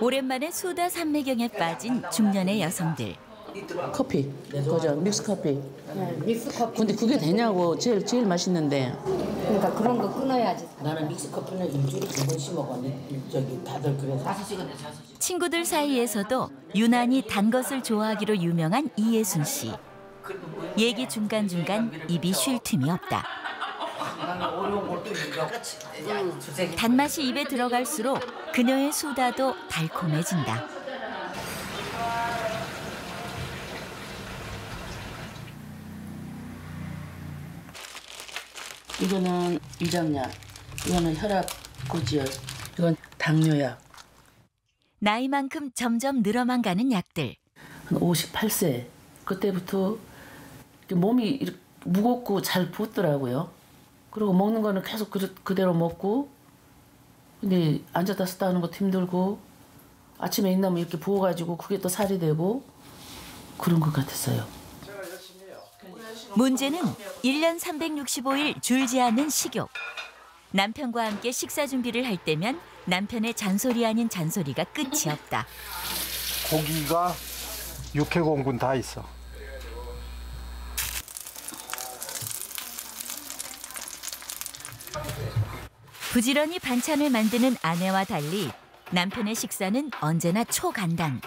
오랜만에 소다 산매경에 빠진 중년의 여성들. 커피, 그죠? 믹스 커피. 네, 믹스 커피. 근데 그게 되냐고 제일 맛있는데. 그러니까 그런 거 끊어야지. 나는 믹스 커피는 일주일에 2번씩 먹어. 저기 다들 그래서. 친구들 사이에서도 유난히 단 것을 좋아하기로 유명한 이예순 씨. 얘기 중간중간 입이 쉴 틈이 없다. 단맛이 입에 들어갈수록 그녀의 수다도 달콤해진다. 이거는 위장약, 이거는 혈압 고지혈, 이건 당뇨약. 나이만큼 점점 늘어만 가는 약들. 한 58세 그때부터 몸이 이렇게 무겁고 잘 붓더라고요. 그리고 먹는 거는 계속 그대로 먹고, 근데 앉았다 섰다 하는 것도 힘들고, 아침에 일어나면 이렇게 부어가지고 그게 또 살이 되고 그런 것 같았어요. 문제는 1년 365일 줄지 않는 식욕. 남편과 함께 식사 준비를 할 때면 남편의 잔소리 아닌 잔소리가 끝이 없다. 고기가 육해공군 다 있어. 부지런히 반찬을 만드는 아내와 달리 남편의 식사는 언제나 초간단.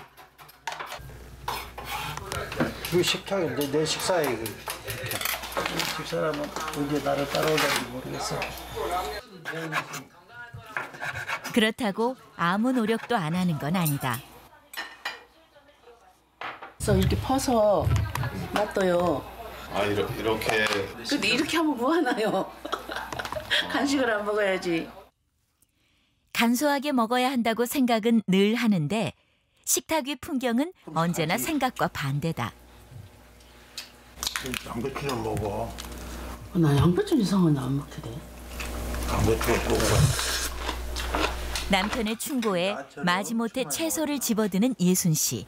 그 식탁인데 내 식사에 이거. 집사람은 언제 나를 따라올는지 모르겠어. 그렇다고 아무 노력도 안 하는 건 아니다. 그래서 이렇게 퍼서 놔둬요. 아 이렇게. 근데 이렇게 하면 뭐 하나요? 간식을 안 먹어야지. 간소하게 먹어야 한다고 생각은 늘 하는데 식탁 위 풍경은 언제나 생각과 반대다. 양배추 좀 먹어. 나 양배추 이상은 안 먹게 돼. 양배추 먹고. 남편의 충고에 마지못해 채소를 집어드는 예순 씨.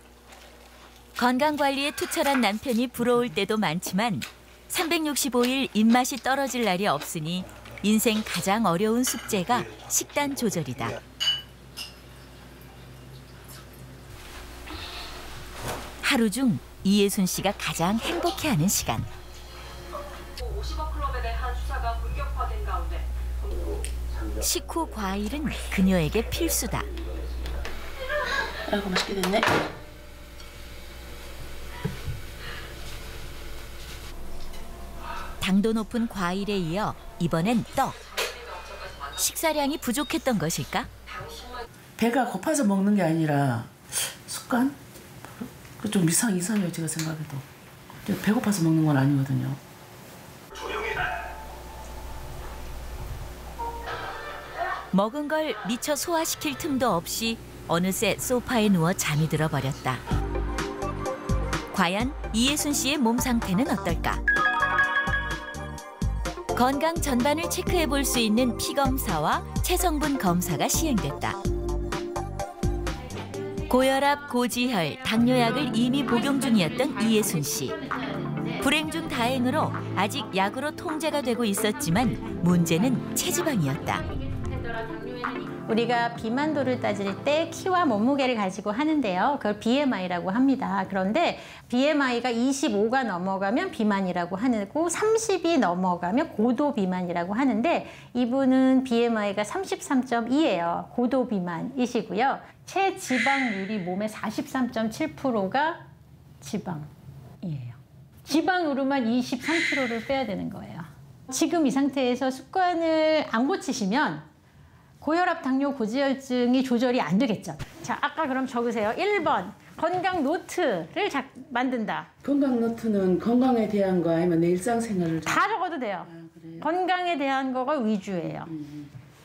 건강관리에 투철한 남편이 부러울 때도 많지만 365일 입맛이 떨어질 날이 없으니 인생 가장 어려운 숙제가 식단 조절이다. 하루 중 이예순 씨가 가장 행복해하는 시간. 50억 클럽에 대한 수사가 본격화된 가운데 식후 과일은 그녀에게 필수다. 아이고 맛있게 됐네. 당도 높은 과일에 이어 이번엔 떡. 식사량이 부족했던 것일까? 배가 고파서 먹는 게 아니라 습관? 좀 이상해요, 제가 생각해도. 배고파서 먹는 건 아니거든요. 먹은 걸 미처 소화시킬 틈도 없이 어느새 소파에 누워 잠이 들어버렸다. 과연 이예순 씨의 몸 상태는 어떨까? 건강 전반을 체크해 볼 수 있는 피검사와 체성분 검사가 시행됐다. 고혈압, 고지혈, 당뇨약을 이미 복용 중이었던 이예순 씨. 불행 중 다행으로 아직 약으로 통제가 되고 있었지만 문제는 체지방이었다. 우리가 비만도를 따질 때 키와 몸무게를 가지고 하는데요. 그걸 BMI라고 합니다. 그런데 BMI가 25가 넘어가면 비만이라고 하고 30이 넘어가면 고도 비만이라고 하는데 이분은 BMI가 33.2예요. 고도 비만이시고요. 체지방률이 몸의 43.7%가 지방이에요. 지방으로만 23kg를 빼야 되는 거예요. 지금 이 상태에서 습관을 안 고치시면 고혈압, 당뇨, 고지혈증이 조절이 안 되겠죠. 자, 아까 그럼 적으세요. 1번, 건강 노트를 만든다. 건강 노트는 건강에 대한 거 아니면 내 일상생활을 다 적어도 돼요. 아, 그래요? 건강에 대한 거가 위주예요.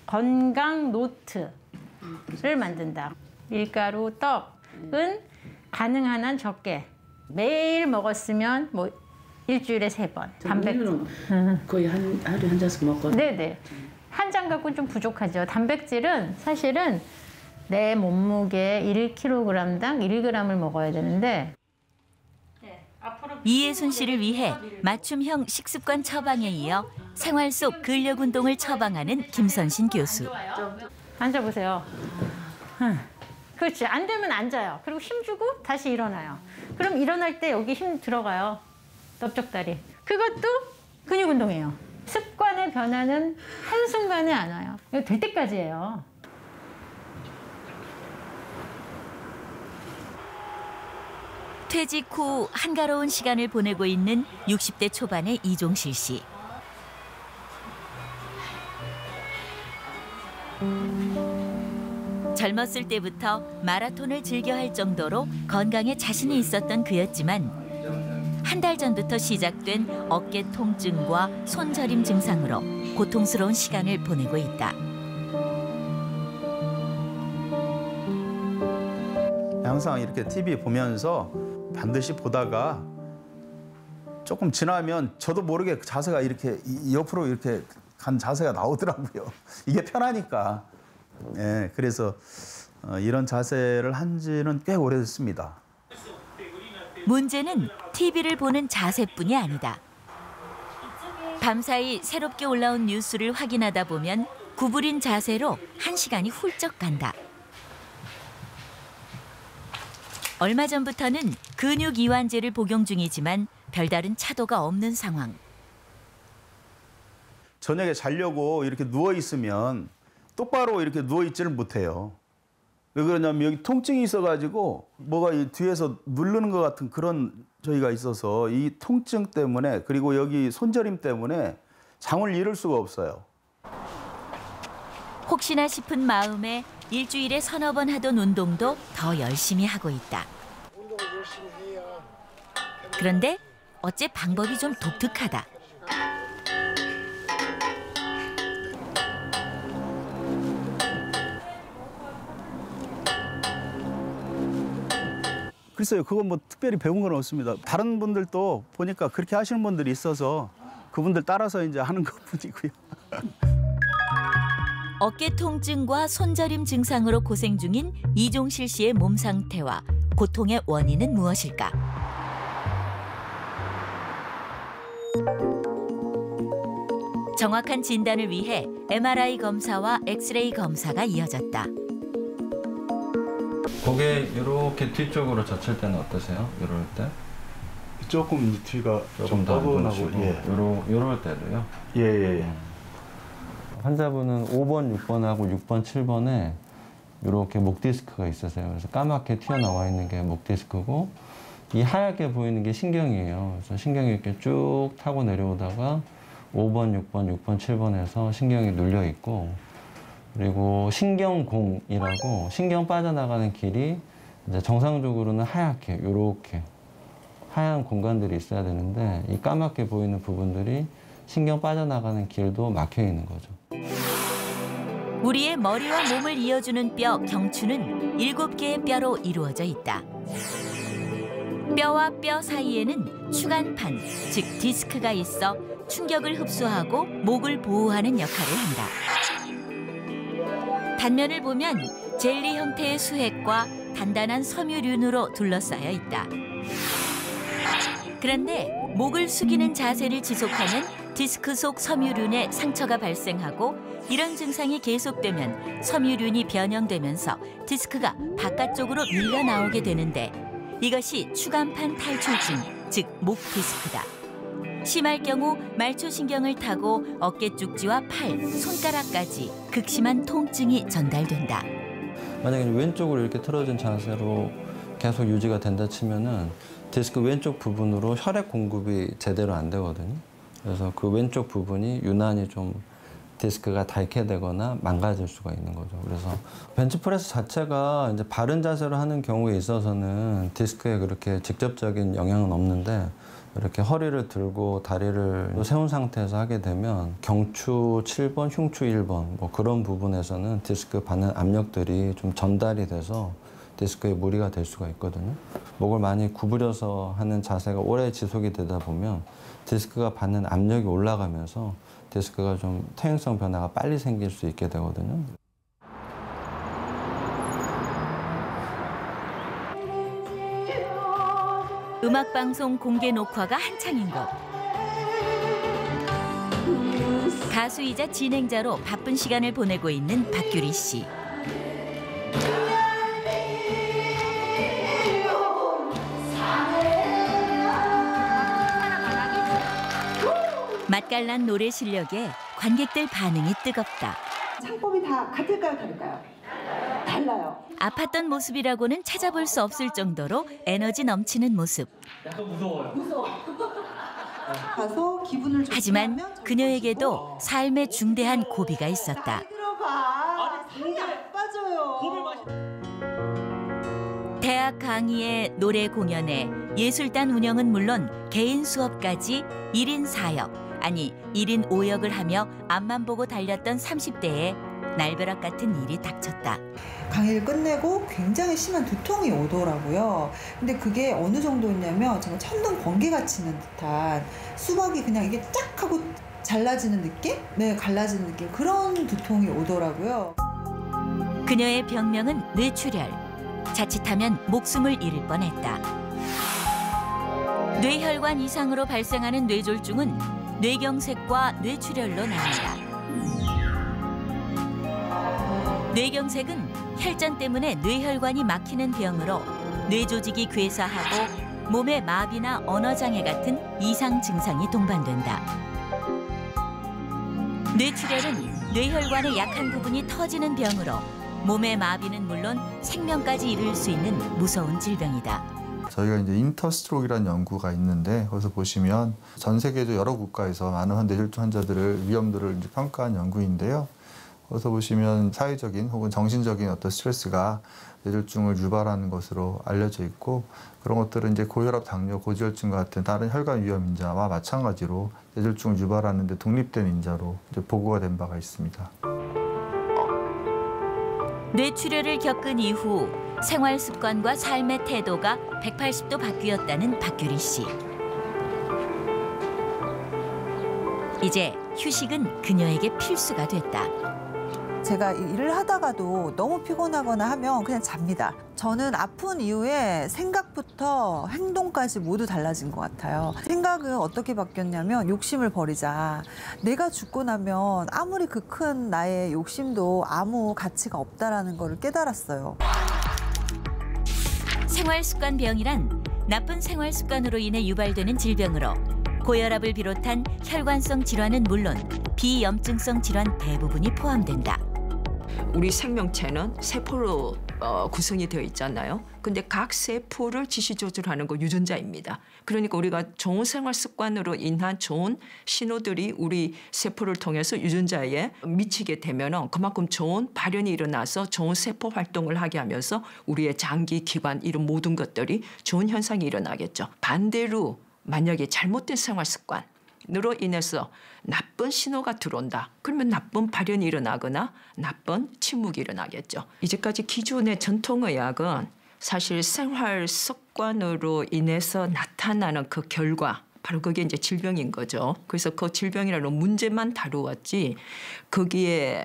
건강 노트를 만든다. 밀가루, 떡은 가능한 한 적게. 매일 먹었으면 뭐 일주일에 3번. 단백질은 거의 하루에 한 잔씩 먹거든요. 네네. 한 잔 갖고는 좀 부족하죠. 단백질은 사실은 내 몸무게 1kg당 1g을 먹어야 되는데 이예순 씨를 위해 맞춤형 식습관 처방에 이어 생활 속 근력 운동을 처방하는 김선신 교수. 앉아보세요. 그렇지. 안 되면 앉아요. 그리고 힘주고 다시 일어나요. 그럼 일어날 때 여기 힘 들어가요. 넓적다리. 그것도 근육 운동이에요. 습관의 변화는 한순간에 안 와요. 이거 될 때까지예요. 퇴직 후 한가로운 시간을 보내고 있는 60대 초반의 이종실 씨. 젊었을 때부터 마라톤을 즐겨 할 정도로 건강에 자신이 있었던 그였지만 한 달 전부터 시작된 어깨 통증과 손저림 증상으로 고통스러운 시간을 보내고 있다. 항상 이렇게 TV 보면서 반드시 보다가 조금 지나면 저도 모르게 자세가 이렇게 옆으로 이렇게 간 자세가 나오더라고요. 이게 편하니까. 예, 그래서 이런 자세를 한 지는 꽤 오래됐습니다. 문제는 TV를 보는 자세뿐이 아니다. 밤사이 새롭게 올라온 뉴스를 확인하다 보면 구부린 자세로 1시간이 훌쩍 간다. 얼마 전부터는 근육 이완제를 복용 중이지만 별다른 차도가 없는 상황. 저녁에 자려고 이렇게 누워 있으면 똑바로 이렇게 누워 있지를 못해요. 왜 그러냐면 여기 통증이 있어가지고 뭐가 이 뒤에서 누르는 것 같은 그런 저희가 있어서 이 통증 때문에 그리고 여기 손저림 때문에 잠을 이룰 수가 없어요. 혹시나 싶은 마음에 일주일에 서너 번 하던 운동도 더 열심히 하고 있다. 그런데 어째 방법이 좀 독특하다. 글쎄요, 그건 뭐 특별히 배운 건 없습니다. 다른 분들도 보니까 그렇게 하시는 분들이 있어서 그분들 따라서 이제 하는 것뿐이고요. 어깨 통증과 손저림 증상으로 고생 중인 이종실 씨의 몸 상태와 고통의 원인은 무엇일까? 정확한 진단을 위해 MRI 검사와 엑스레이 검사가 이어졌다. 고개 이렇게 뒤쪽으로 젖힐 때는 어떠세요? 이럴 때? 조금 뒤가 좀 뻐근하고 이럴 때도요? 예. 환자분은 5번, 6번하고 6번, 7번에 이렇게 목 디스크가 있으세요. 그래서 까맣게 튀어나와 있는 게 목 디스크고 이 하얗게 보이는 게 신경이에요. 그래서 신경이 이렇게 쭉 타고 내려오다가 5번, 6번, 6번, 7번에서 신경이 눌려 있고 그리고 신경공이라고 신경 빠져나가는 길이 이제 정상적으로는 하얗게 이렇게 하얀 공간들이 있어야 되는데 이 까맣게 보이는 부분들이 신경 빠져나가는 길도 막혀 있는 거죠. 우리의 머리와 몸을 이어주는 뼈 경추는 7개의 뼈로 이루어져 있다. 뼈와 뼈 사이에는 추간판, 즉 디스크가 있어 충격을 흡수하고 목을 보호하는 역할을 한다. 단면을 보면 젤리 형태의 수액과 단단한 섬유륜으로 둘러싸여 있다. 그런데 목을 숙이는 자세를 지속하면 디스크 속 섬유륜에 상처가 발생하고 이런 증상이 계속되면 섬유륜이 변형되면서 디스크가 바깥쪽으로 밀려 나오게 되는데 이것이 추간판 탈출증, 즉 목 디스크다. 심할 경우 말초신경을 타고 어깨 쪽지와 팔, 손가락까지 극심한 통증이 전달된다. 만약에 왼쪽으로 이렇게 틀어진 자세로 계속 유지가 된다 치면은 디스크 왼쪽 부분으로 혈액 공급이 제대로 안 되거든요. 그래서 그 왼쪽 부분이 유난히 좀 디스크가 닳게 되거나 망가질 수가 있는 거죠. 그래서 벤치프레스 자체가 이제 바른 자세로 하는 경우에 있어서는 디스크에 그렇게 직접적인 영향은 없는데 이렇게 허리를 들고 다리를 세운 상태에서 하게 되면 경추 7번, 흉추 1번 뭐 그런 부분에서는 디스크 받는 압력들이 좀 전달이 돼서 디스크에 무리가 될 수가 있거든요. 목을 많이 구부려서 하는 자세가 오래 지속이 되다 보면 디스크가 받는 압력이 올라가면서 디스크가 좀 퇴행성 변화가 빨리 생길 수 있게 되거든요. 음악방송 공개 녹화가 한창인 곳. 가수이자 진행자로 바쁜 시간을 보내고 있는 박규리 씨. 맛깔난 노래 실력에 관객들 반응이 뜨겁다. 창법이 다 같을까요, 다를까요? 달라요. 아팠던 모습이라고는 찾아볼 수 없을 정도로 에너지 넘치는 모습. 약간 무서워요. 가서 기분을 좋게 하지만 하면 그녀에게도 삶의 중대한 고비가 있었다. 들어봐. 살이 안 빠져요. 대학 강의에 노래 공연에 예술단 운영은 물론 개인 수업까지 1인 4역, 아니 1인 5역을 하며 앞만 보고 달렸던 30대에 날벼락 같은 일이 닥쳤다. 강의를 끝내고 굉장히 심한 두통이 오더라고요. 근데 그게 어느 정도였냐면 정말 천둥 번개가 치는 듯한 수박이 그냥 이게 쫙 하고 잘라지는 느낌? 네, 갈라지는 느낌. 그런 두통이 오더라고요. 그녀의 병명은 뇌출혈. 자칫하면 목숨을 잃을 뻔했다. 뇌혈관 이상으로 발생하는 뇌졸중은 뇌경색과 뇌출혈로 나뉜다. 뇌경색은 혈전 때문에 뇌혈관이 막히는 병으로 뇌조직이 괴사하고 몸의 마비나 언어장애 같은 이상 증상이 동반된다. 뇌출혈은 뇌혈관의 약한 부분이 터지는 병으로 몸의 마비는 물론 생명까지 이를 수 있는 무서운 질병이다. 저희가 이제 인터스트로크라는 연구가 있는데 거기서 보시면 전 세계도 여러 국가에서 많은 뇌졸중 환자들을 위험도를 이제 평가한 연구인데요. 거기서 보시면 사회적인 혹은 정신적인 어떤 스트레스가 뇌졸중을 유발하는 것으로 알려져 있고 그런 것들은 이제 고혈압, 당뇨, 고지혈증 같은 다른 혈관 위험 인자와 마찬가지로 뇌졸중을 유발하는 데 독립된 인자로 이제 보고가 된 바가 있습니다. 뇌출혈을 겪은 이후 생활 습관과 삶의 태도가 180도 바뀌었다는 박규리 씨. 이제 휴식은 그녀에게 필수가 됐다. 제가 일을 하다가도 너무 피곤하거나 하면 그냥 잡니다. 저는 아픈 이후에 생각부터 행동까지 모두 달라진 것 같아요. 생각은 어떻게 바뀌었냐면 욕심을 버리자. 내가 죽고 나면 아무리 그 큰 나의 욕심도 아무 가치가 없다라는 걸 깨달았어요. 생활습관병이란 나쁜 생활습관으로 인해 유발되는 질병으로 고혈압을 비롯한 혈관성 질환은 물론 비염증성 질환 대부분이 포함된다. 우리 생명체는 세포로 구성이 되어 있잖아요. 근데 각 세포를 지시 조절하는 거 유전자입니다. 그러니까 우리가 좋은 생활 습관으로 인한 좋은 신호들이 우리 세포를 통해서 유전자에 미치게 되면 그만큼 좋은 발현이 일어나서 좋은 세포 활동을 하게 하면서 우리의 장기, 기관 이런 모든 것들이 좋은 현상이 일어나겠죠. 반대로 만약에 잘못된 생활 습관으로 인해서 나쁜 신호가 들어온다. 그러면 나쁜 발현이 일어나거나 나쁜 침묵이 일어나겠죠. 이제까지 기존의 전통의학은 사실 생활 습관으로 인해서 나타나는 그 결과, 바로 그게 이제 질병인 거죠. 그래서 그 질병이라는 문제만 다루었지 거기에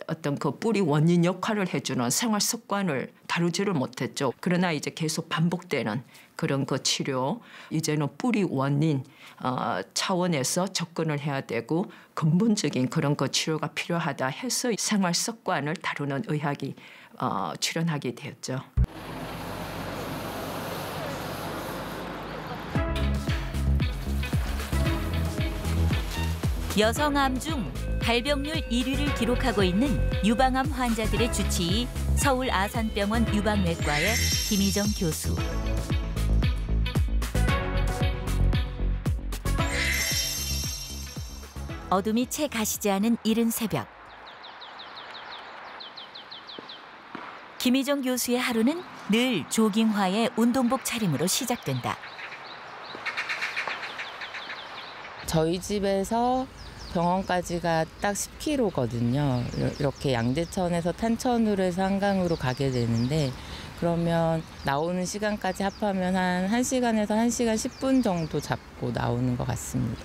어떤 그 뿌리 원인 역할을 해주는 생활 습관을 다루지를 못했죠. 그러나 이제 계속 반복되는 그런 그 치료, 이제는 뿌리 원인 차원에서 접근을 해야 되고 근본적인 그런 그 치료가 필요하다 해서 생활 습관을 다루는 의학이 출현하게 되었죠. 여성암 중 발병률 1위를 기록하고 있는 유방암 환자들의 주치의 서울 아산병원 유방내과의 김희정 교수. 어둠이 채 가시지 않은 이른 새벽. 김희정 교수의 하루는 늘 조깅화의 운동복 차림으로 시작된다. 저희 집에서 병원까지가 딱 10km거든요. 이렇게 양재천에서 탄천으로 해서 한강으로 가게 되는데 그러면 나오는 시간까지 합하면 한 1시간에서 1시간 10분 정도 잡고 나오는 것 같습니다.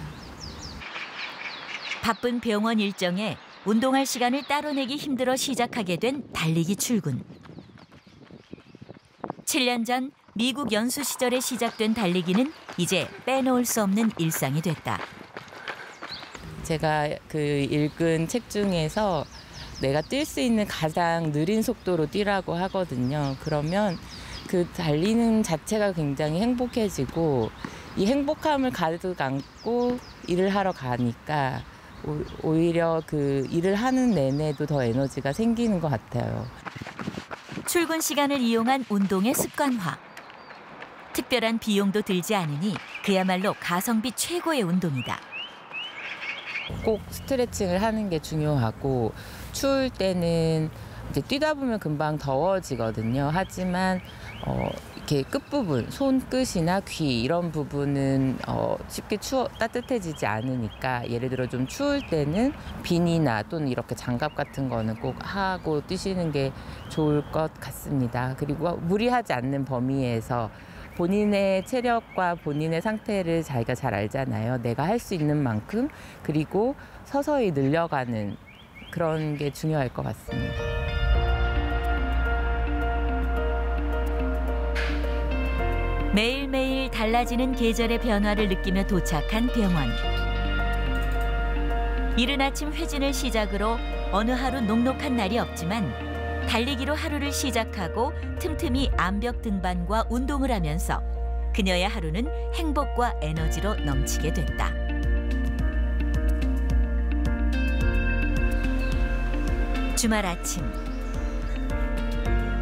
바쁜 병원 일정에 운동할 시간을 따로 내기 힘들어 시작하게 된 달리기 출근. 7년 전 미국 연수 시절에 시작된 달리기는 이제 빼놓을 수 없는 일상이 됐다. 제가 그 읽은 책 중에서 내가 뛸 수 있는 가장 느린 속도로 뛰라고 하거든요. 그러면 그 달리는 자체가 굉장히 행복해지고 이 행복함을 가득 안고 일을 하러 가니까 오히려 그 일을 하는 내내도 더 에너지가 생기는 것 같아요. 출근 시간을 이용한 운동의 습관화. 특별한 비용도 들지 않으니 그야말로 가성비 최고의 운동이다. 꼭 스트레칭을 하는 게 중요하고 추울 때는 이제 뛰다 보면 금방 더워지거든요. 하지만 이렇게 끝부분, 손끝이나 귀 이런 부분은 쉽게 따뜻해지지 않으니까 예를 들어 좀 추울 때는 비니나 또는 이렇게 장갑 같은 거는 꼭 하고 뛰시는 게 좋을 것 같습니다. 그리고 무리하지 않는 범위에서 본인의 체력과 본인의 상태를 자기가 잘 알잖아요. 내가 할 수 있는 만큼 그리고 서서히 늘려가는 그런 게 중요할 것 같습니다. 매일매일 달라지는 계절의 변화를 느끼며 도착한 병원. 이른 아침 회진을 시작으로 어느 하루 녹록한 날이 없지만 달리기로 하루를 시작하고 틈틈이 암벽 등반과 운동을 하면서 그녀의 하루는 행복과 에너지로 넘치게 됐다. 주말 아침.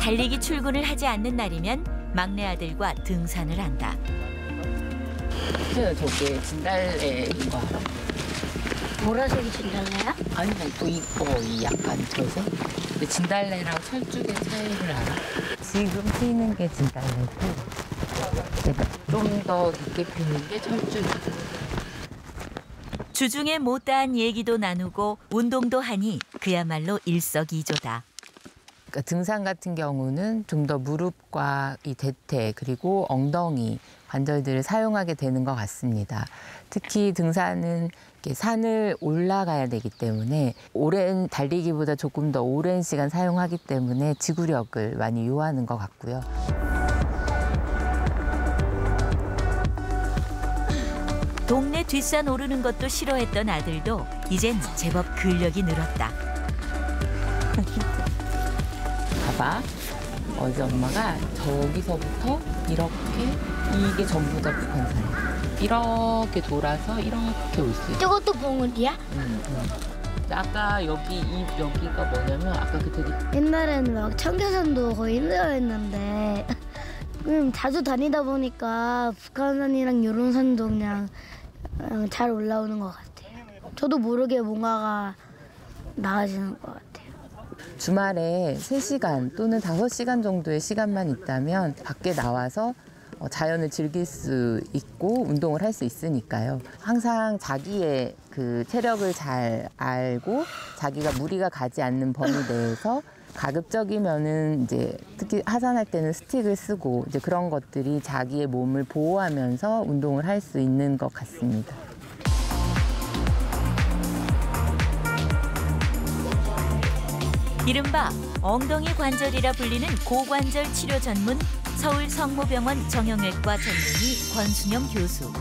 달리기 출근을 하지 않는 날이면 막내 아들과 등산을 한다. 저게 진달래인 거 알아? 보라색이 진달래야? 아니, 이 약간 저색? 근데 진달래랑 철쭉의 차이를 알아? 지금 피는 게 진달래고 좀 더 늦게 피는 게 철쭉이야. 주중에 못다한 얘기도 나누고 운동도 하니 그야말로 일석이조다. 그러니까 등산 같은 경우는 좀 더 무릎과 이 대퇴 그리고 엉덩이 관절들을 사용하게 되는 것 같습니다. 특히 등산은 이렇게 산을 올라가야 되기 때문에 오랜 달리기보다 조금 더 오랜 시간 사용하기 때문에 지구력을 많이 요하는 것 같고요. 동네 뒷산 오르는 것도 싫어했던 아들도 이젠 제법 근력이 늘었다. 봐봐. 어제 엄마가 저기서부터 이게 전부 다 북한산이야. 이렇게 돌아서 이렇게 올 수 있어. 저것도 봉우리야? 응. 아까 여기가 뭐냐면 아까 그 되게 옛날에는 막 청계산도 거의 힘들어했는데 자주 다니다 보니까 북한산이랑 이런 산도 그냥 잘 올라오는 것 같아요. 저도 모르게 뭔가가 나아지는 것 같아요. 주말에 3시간 또는 5시간 정도의 시간만 있다면 밖에 나와서 자연을 즐길 수 있고 운동을 할 수 있으니까요. 항상 자기의 그 체력을 잘 알고 자기가 무리가 가지 않는 범위 내에서 가급적이면은 이제 특히 하산할 때는 스틱을 쓰고 이제 그런 것들이 자기의 몸을 보호하면서 운동을 할 수 있는 것 같습니다. 이른바 엉덩이 관절이라 불리는 고관절 치료 전문 서울 성모병원 정형외과 전문의 권순영 교수.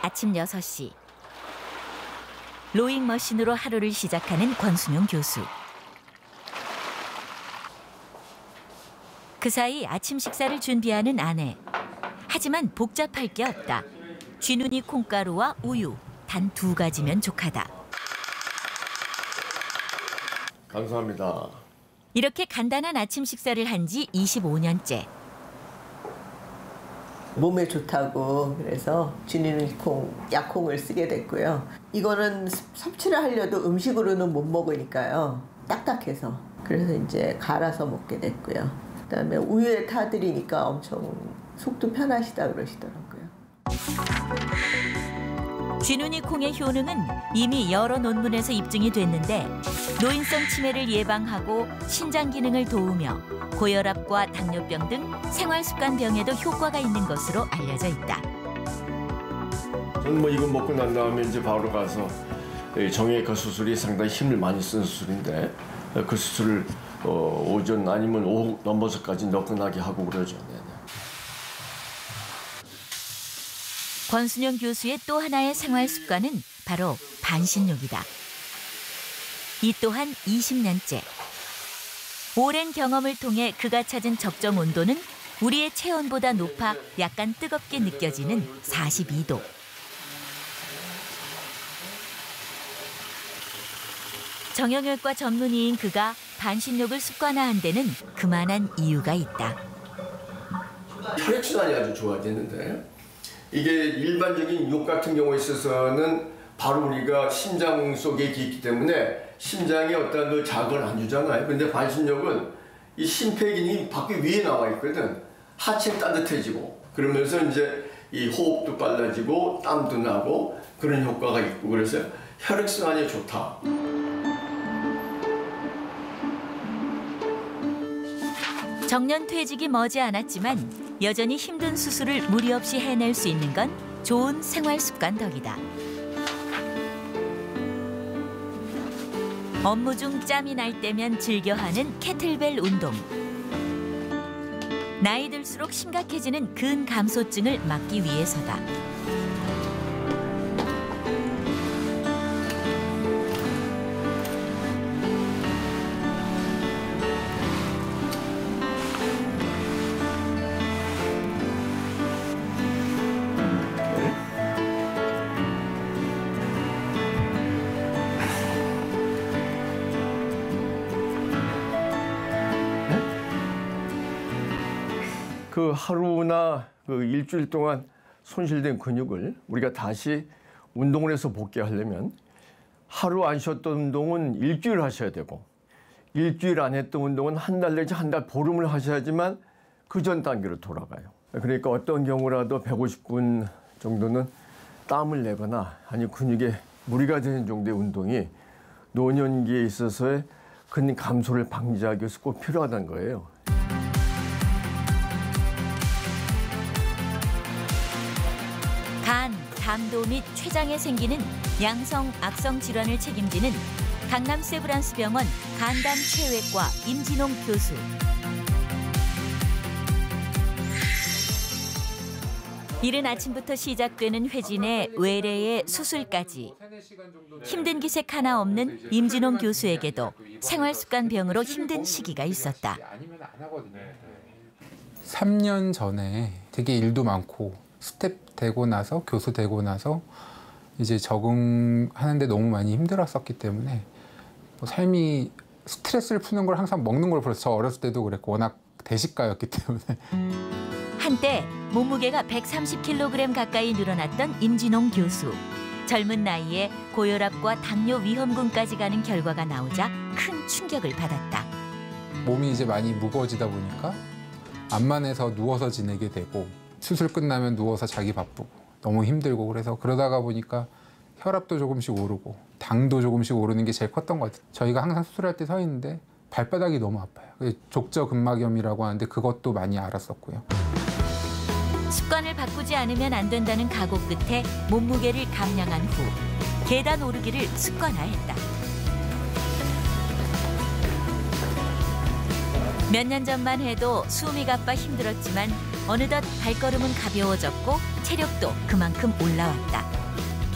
아침 6시. 로잉 머신으로 하루를 시작하는 권순영 교수. 그 사이 아침 식사를 준비하는 아내. 하지만 복잡할 게 없다. 쥐눈이 콩가루와 우유, 단 2가지면 족하다. 감사합니다. 이렇게 간단한 아침 식사를 한 지 25년째. 몸에 좋다고 그래서 쥐눈이 약콩을 쓰게 됐고요. 이거는 섭취를 하려도 음식으로는 못 먹으니까요. 딱딱해서. 그래서 이제 갈아서 먹게 됐고요. 그다음에 우유에 타드리니까 엄청 속도 편하시다 그러시더라고요. 쥐눈이 콩의 효능은 이미 여러 논문에서 입증이 됐는데 노인성 치매를 예방하고 신장 기능을 도우며 고혈압과 당뇨병 등 생활습관병에도 효과가 있는 것으로 알려져 있다. 저는 이거 먹고 난 다음에 이제 바로 가서 정형외과 수술이 상당히 힘을 많이 쓴 수술인데 그 수술을 오전 아니면 오후 넘어서까지 너끈하게 하고 그러죠. 권순영 교수의 또 하나의 생활 습관은 바로 반신욕이다. 이 또한 20년째 오랜 경험을 통해 그가 찾은 적정 온도는 우리의 체온보다 높아 약간 뜨겁게 느껴지는 42도. 정형외과 전문의인 그가 반신욕을 습관화한 데는 그만한 이유가 있다. 혈액순환이 아주 좋아지는데 이게 일반적인 욕 같은 경우에 있어서는 바로 우리가 심장 속에 있기 때문에 심장에 어떤 자극을 안 주잖아요. 근데 반신욕은 이 심폐기능이 밖에 위에 나와 있거든. 하체는 따뜻해지고 그러면서 이제 이 호흡도 빨라지고 땀도 나고 그런 효과가 있고 그래서 혈액순환이 좋다. 정년 퇴직이 머지않았지만 여전히 힘든 수술을 무리 없이 해낼 수 있는 건 좋은 생활 습관 덕이다. 업무 중 짬이 날 때면 즐겨하는 캐틀벨 운동. 나이 들수록 심각해지는 근감소증을 막기 위해서다. 그 하루나 그 일주일 동안 손실된 근육을 우리가 다시 운동을 해서 복귀하려면 하루 안 쉬었던 운동은 일주일 하셔야 되고 일주일 안 했던 운동은 한 달 내지 한 달 보름을 하셔야지만 그 전 단계로 돌아가요. 그러니까 어떤 경우라도 150분 정도는 땀을 내거나 아니 근육에 무리가 되는 정도의 운동이 노년기에 있어서의 근육 감소를 방지하기 위해서 꼭 필요하다는 거예요. 간, 담도 및 췌장에 생기는 양성, 악성 질환을 책임지는 강남 세브란스 병원 간담최외과 임진홍 교수. 이른 아침부터 시작되는 회진의 외래의 수술까지. 힘든 기색 하나 없는 임진홍 교수에게도 생활습관병으로 힘든 시기가 있었다. 3년 전에 되게 일도 많고 스텝 되고 나서 교수 되고 나서 이제 적응하는데 너무 많이 힘들었었기 때문에 뭐 삶이 스트레스를 푸는 걸 항상 먹는 걸 벌써 저 어렸을 때도 그랬고 워낙 대식가였기 때문에 한때 몸무게가 130kg 가까이 늘어났던 임진홍 교수. 젊은 나이에 고혈압과 당뇨 위험군까지 가는 결과가 나오자 큰 충격을 받았다. 몸이 이제 많이 무거워지다 보니까 암만해서 누워서 지내게 되고 수술 끝나면 누워서 자기 바쁘고 너무 힘들고 그래서 그러다가 보니까 혈압도 조금씩 오르고 당도 조금씩 오르는 게 제일 컸던 것 같아요. 저희가 항상 수술할 때 서 있는데 발바닥이 너무 아파요. 족저근막염이라고 하는데 그것도 많이 알았었고요. 습관을 바꾸지 않으면 안 된다는 각오 끝에 몸무게를 감량한 후 계단 오르기를 습관화했다. 몇 년 전만 해도 숨이 가빠 힘들었지만 어느덧 발걸음은 가벼워졌고 체력도 그만큼 올라왔다.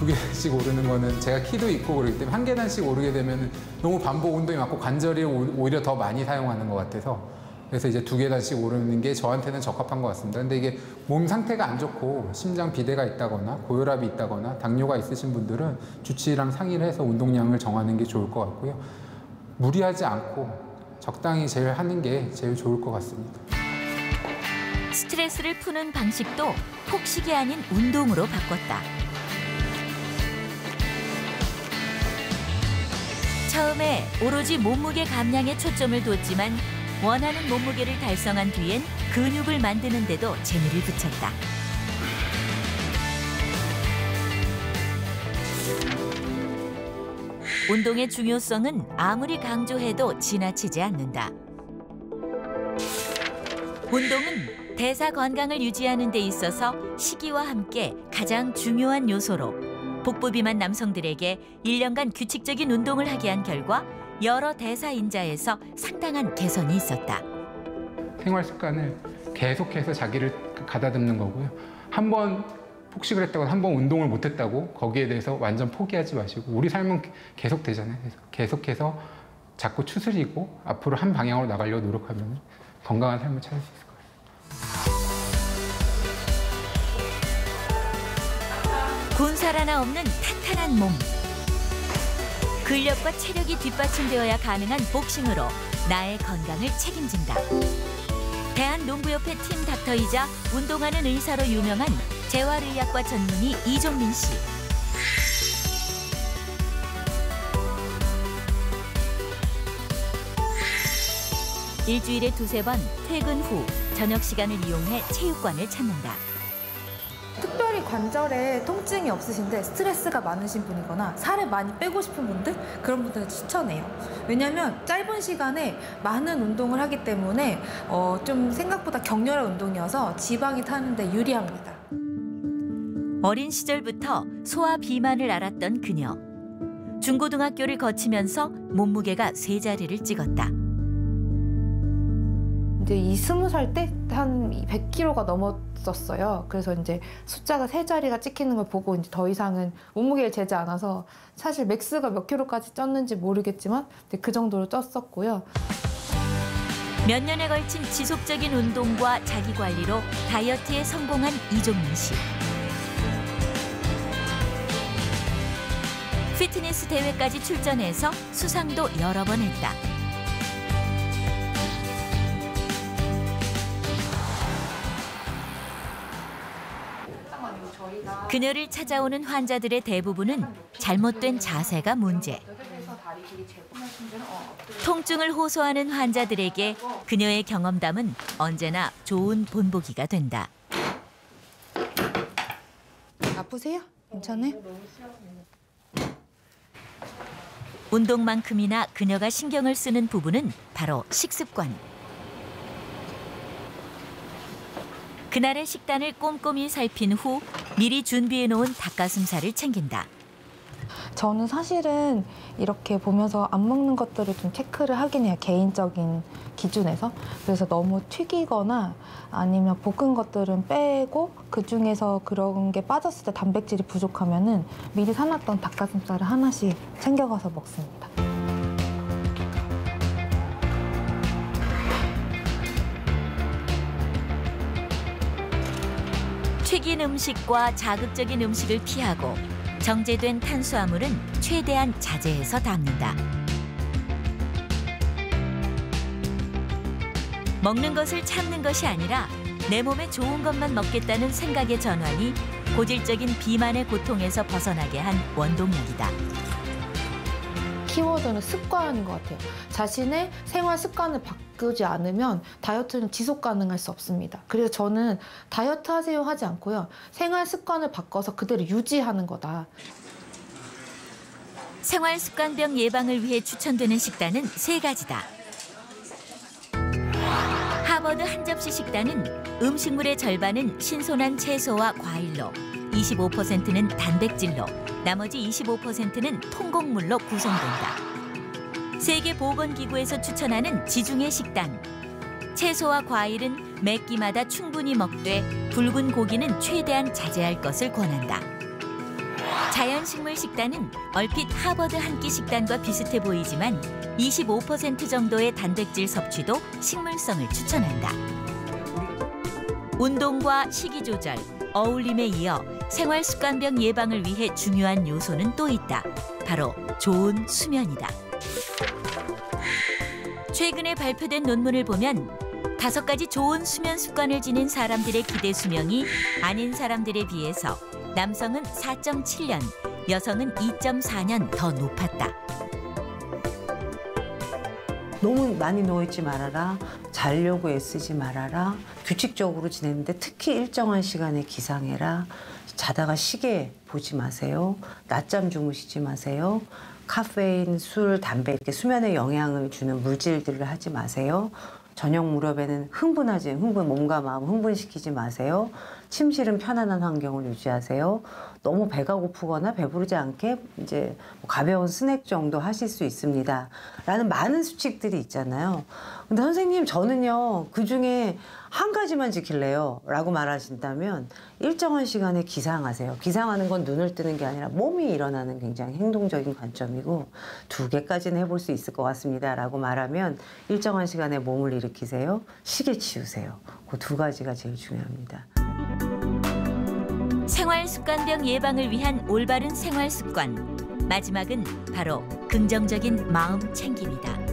2계단씩 오르는 거는 제가 키도 있고 그렇기 때문에 1계단씩 오르게 되면 너무 반복 운동이 많고 관절이 오히려 더 많이 사용하는 것 같아서 그래서 이제 2계단씩 오르는 게 저한테는 적합한 것 같습니다. 근데 이게 몸 상태가 안 좋고 심장 비대가 있다거나 고혈압이 있다거나 당뇨가 있으신 분들은 주치의랑 상의를 해서 운동량을 정하는 게 좋을 것 같고요. 무리하지 않고 적당히 제일 하는 게 제일 좋을 것 같습니다. 스트레스를 푸는 방식도 폭식이 아닌 운동으로 바꿨다. 처음에 오로지 몸무게 감량에 초점을 뒀지만 원하는 몸무게를 달성한 뒤엔 근육을 만드는 데도 재미를 붙였다. 운동의 중요성은 아무리 강조해도 지나치지 않는다. 운동은 대사 건강을 유지하는 데 있어서 시기와 함께 가장 중요한 요소로 복부 비만 남성들에게 1년간 규칙적인 운동을 하게 한 결과 여러 대사인자에서 상당한 개선이 있었다. 생활 습관을 계속해서 자기를 가다듬는 거고요. 한 번 폭식을 했다고 한 번 운동을 못 했다고 거기에 대해서 완전 포기하지 마시고 우리 삶은 계속 되잖아요. 그래서 계속해서 자꾸 추스리고 앞으로 한 방향으로 나가려고 노력하면 건강한 삶을 찾을 수 있을 거예요. 군살 하나 없는 탄탄한 몸. 근력과 체력이 뒷받침되어야 가능한 복싱으로 나의 건강을 책임진다. 대한농구협회 팀 닥터이자 운동하는 의사로 유명한 재활의학과 전문의 이종민 씨. 일주일에 2~3번 퇴근 후 저녁 시간을 이용해 체육관을 찾는다. 특별히 관절에 통증이 없으신데 스트레스가 많으신 분이거나 살을 많이 빼고 싶은 분들, 그런 분들은 추천해요. 왜냐하면 짧은 시간에 많은 운동을 하기 때문에 좀 생각보다 격렬한 운동이어서 지방이 타는데 유리합니다. 어린 시절부터 소아 비만을 앓았던 그녀. 중고등학교를 거치면서 몸무게가 3자리를 찍었다. 이제 20살 때 한 100kg가 넘었었어요. 그래서 이제 숫자가 3자리가 찍히는 걸 보고 이제 더 이상은 몸무게를 재지 않아서 사실 맥스가 몇 킬로까지 쪘는지 모르겠지만 그 정도로 쪘었고요. 몇 년에 걸친 지속적인 운동과 자기 관리로 다이어트에 성공한 이종민 씨. 피트니스 대회까지 출전해서 수상도 여러 번 했다. 그녀를 찾아오는 환자들의 대부분은 잘못된 자세가 문제. 통증을 호소하는 환자들에게 그녀의 경험담은 언제나 좋은 본보기가 된다. 아프세요? 괜찮아요? 운동만큼이나 그녀가 신경을 쓰는 부분은 바로 식습관. 그날의 식단을 꼼꼼히 살핀 후 미리 준비해놓은 닭가슴살을 챙긴다. 저는 사실은 이렇게 보면서 안 먹는 것들을 좀 체크를 하긴 해요. 개인적인 기준에서. 그래서 너무 튀기거나 아니면 볶은 것들은 빼고 그중에서 그런 게 빠졌을 때 단백질이 부족하면은 미리 사놨던 닭가슴살을 하나씩 챙겨가서 먹습니다. 튀긴 음식과 자극적인 음식을 피하고 정제된 탄수화물은 최대한 자제해서 담는다. 먹는 것을 참는 것이 아니라 내 몸에 좋은 것만 먹겠다는 생각의 전환이 고질적인 비만의 고통에서 벗어나게 한 원동력이다. 키워드는 습관인 것 같아요. 자신의 생활 습관을 바꾸지 않으면 다이어트는 지속 가능할 수 없습니다. 그래서 저는 다이어트 하세요 하지 않고요. 생활 습관을 바꿔서 그대로 유지하는 거다. 생활 습관병 예방을 위해 추천되는 식단은 3가지다. 하버드 한 접시 식단은 음식물의 절반은 신선한 채소와 과일로, 25%는 단백질로, 나머지 25%는 통곡물로 구성된다. 세계보건기구에서 추천하는 지중해 식단. 채소와 과일은 매 끼마다 충분히 먹되 붉은 고기는 최대한 자제할 것을 권한다. 자연식물 식단은 얼핏 하버드 한 끼 식단과 비슷해 보이지만 25% 정도의 단백질 섭취도 식물성을 추천한다. 운동과 식이 조절, 어울림에 이어 생활 습관병 예방을 위해 중요한 요소는 또 있다. 바로 좋은 수면이다. 최근에 발표된 논문을 보면 5가지 좋은 수면 습관을 지닌 사람들의 기대 수명이 아닌 사람들에 비해서 남성은 4.7년, 여성은 2.4년 더 높았다. 너무 많이 누워있지 말아라. 자려고 애쓰지 말아라. 규칙적으로 지내는데 특히 일정한 시간에 기상해라. 자다가 시계 보지 마세요. 낮잠 주무시지 마세요. 카페인, 술, 담배 이렇게 수면에 영향을 주는 물질들을 하지 마세요. 저녁 무렵에는 몸과 마음 흥분시키지 마세요. 침실은 편안한 환경을 유지하세요. 너무 배가 고프거나 배부르지 않게 이제 가벼운 스낵 정도 하실 수 있습니다. 라는 많은 수칙들이 있잖아요. 근데 선생님 저는요 그중에 한 가지만 지킬래요 라고 말하신다면 일정한 시간에 기상하세요. 기상하는 건 눈을 뜨는 게 아니라 몸이 일어나는 굉장히 행동적인 관점이고 2개까지는 해볼 수 있을 것 같습니다 라고 말하면 일정한 시간에 몸을 일으키세요. 시계 치우세요. 그 2가지가 제일 중요합니다. 생활습관병 예방을 위한 올바른 생활습관. 마지막은 바로 긍정적인 마음 챙김이다.